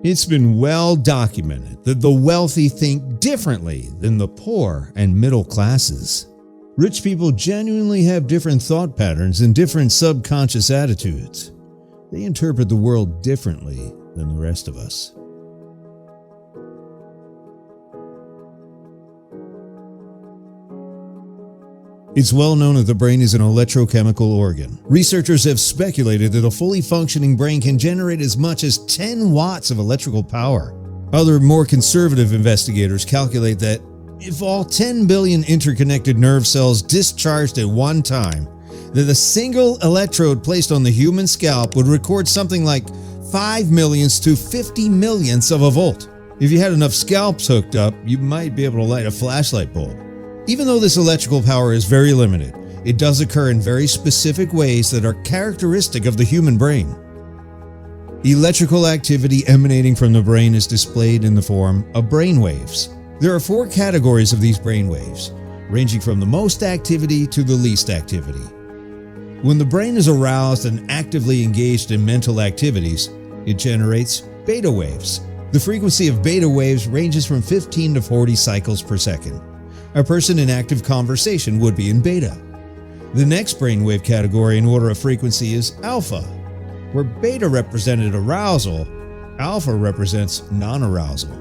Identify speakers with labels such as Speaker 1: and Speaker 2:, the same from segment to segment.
Speaker 1: It's been well documented that the wealthy think differently than the poor and middle classes. Rich people genuinely have different thought patterns and different subconscious attitudes. They interpret the world differently than the rest of us. It's well known that the brain is an electrochemical organ. Researchers have speculated that a fully functioning brain can generate as much as 10 watts of electrical power. Other, more conservative investigators calculate that if all 10 billion interconnected nerve cells discharged at one time, that a single electrode placed on the human scalp would record something like 5 millionths to 50 millionths of a volt. If you had enough scalps hooked up, you might be able to light a flashlight bulb. Even though this electrical power is very limited, it does occur in very specific ways that are characteristic of the human brain. Electrical activity emanating from the brain is displayed in the form of brainwaves. There are 4 categories of these brainwaves, ranging from the most activity to the least activity. When the brain is aroused and actively engaged in mental activities, it generates beta waves. The frequency of beta waves ranges from 15 to 40 cycles per second. A person in active conversation would be in beta. The next brainwave category in order of frequency is alpha, where beta represented arousal, alpha represents non-arousal.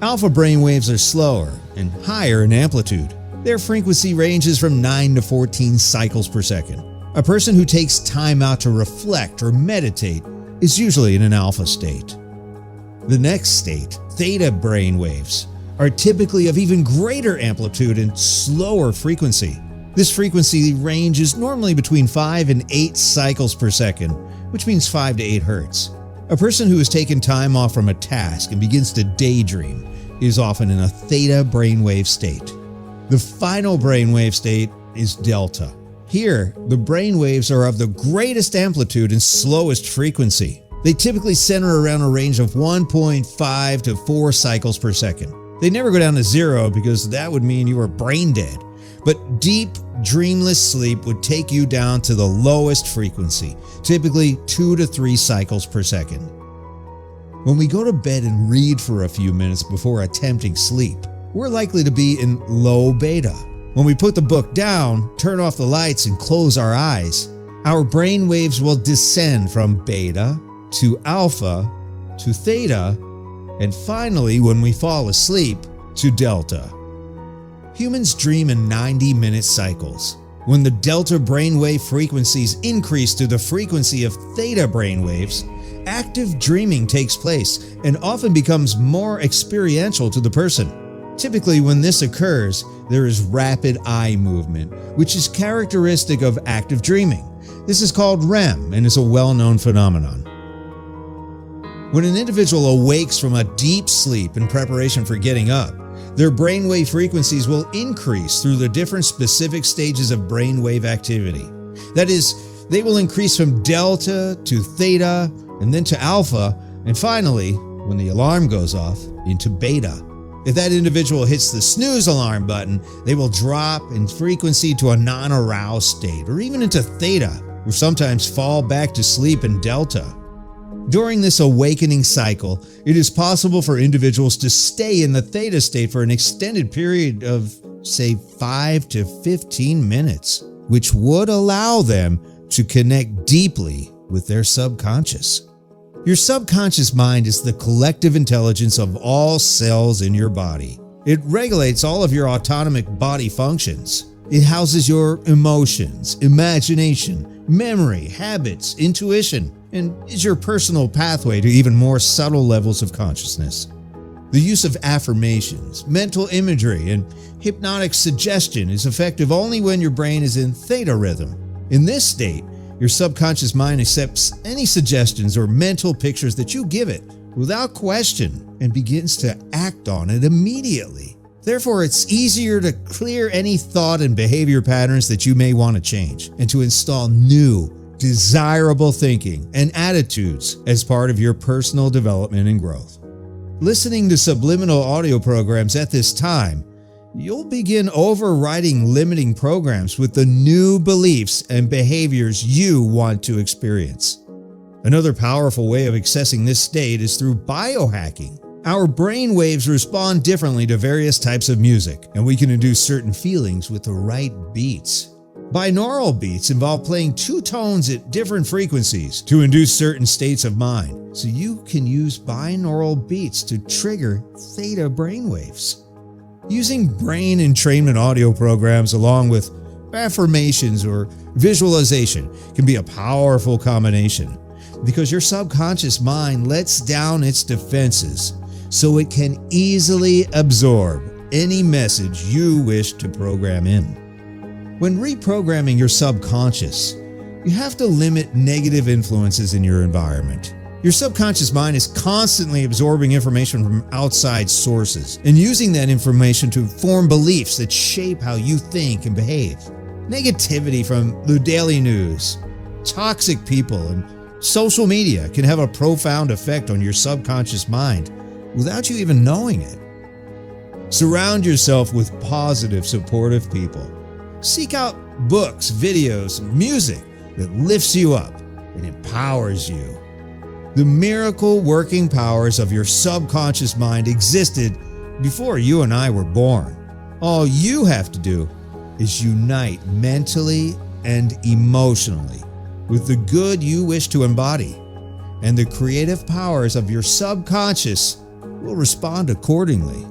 Speaker 1: Alpha brainwaves are slower and higher in amplitude. Their frequency ranges from 9 to 14 cycles per second. A person who takes time out to reflect or meditate is usually in an alpha state. The next state, theta brainwaves, are typically of even greater amplitude and slower frequency. This frequency range is normally between 5 and 8 cycles per second, which means 5 to 8 hertz. A person who has taken time off from a task and begins to daydream is often in a theta brainwave state. The final brainwave state is delta. Here, the brainwaves are of the greatest amplitude and slowest frequency. They typically center around a range of 1.5 to 4 cycles per second. They never go down to 0 because that would mean you were brain dead. But deep, dreamless sleep would take you down to the lowest frequency, typically 2 to 3 cycles per second. When we go to bed and read for a few minutes before attempting sleep, we're likely to be in low beta. When we put the book down, turn off the lights, and close our eyes, our brain waves will descend from beta to alpha to theta, and finally, when we fall asleep, to delta. Humans dream in 90-minute cycles. When the delta brainwave frequencies increase to the frequency of theta brainwaves, active dreaming takes place and often becomes more experiential to the person. Typically, when this occurs, there is rapid eye movement, which is characteristic of active dreaming. This is called REM and is a well-known phenomenon. When an individual awakes from a deep sleep in preparation for getting up, their brainwave frequencies will increase through the different specific stages of brainwave activity. That is, they will increase from delta to theta and then to alpha, and finally, when the alarm goes off, into beta. If that individual hits the snooze alarm button, they will drop in frequency to a non-aroused state, or even into theta, or sometimes fall back to sleep in delta. During this awakening cycle, it is possible for individuals to stay in the theta state for an extended period of, say, 5 to 15 minutes, which would allow them to connect deeply with their subconscious. Your subconscious mind is the collective intelligence of all cells in your body. It regulates all of your autonomic body functions. It houses your emotions, imagination, memory, habits, intuition, and is your personal pathway to even more subtle levels of consciousness. The use of affirmations, mental imagery, and hypnotic suggestion is effective only when your brain is in theta rhythm. In this state, your subconscious mind accepts any suggestions or mental pictures that you give it without question and begins to act on it immediately. Therefore, it's easier to clear any thought and behavior patterns that you may want to change and to install new, desirable thinking and attitudes as part of your personal development and growth. Listening to subliminal audio programs at this time, you'll begin overriding limiting programs with the new beliefs and behaviors you want to experience. Another powerful way of accessing this state is through biohacking. Our brain waves respond differently to various types of music, and we can induce certain feelings with the right beats. Binaural beats involve playing two tones at different frequencies to induce certain states of mind, so you can use binaural beats to trigger theta brainwaves. Using brain entrainment audio programs along with affirmations or visualization can be a powerful combination because your subconscious mind lets down its defenses so it can easily absorb any message you wish to program in. When reprogramming your subconscious, you have to limit negative influences in your environment. Your subconscious mind is constantly absorbing information from outside sources and using that information to form beliefs that shape how you think and behave. Negativity from the daily news, toxic people, and social media can have a profound effect on your subconscious mind without you even knowing it. Surround yourself with positive, supportive people. Seek out books, videos, and music that lifts you up and empowers you. The miracle working powers of your subconscious mind existed before you and I were born. All you have to do is unite mentally and emotionally with the good you wish to embody, and the creative powers of your subconscious will respond accordingly.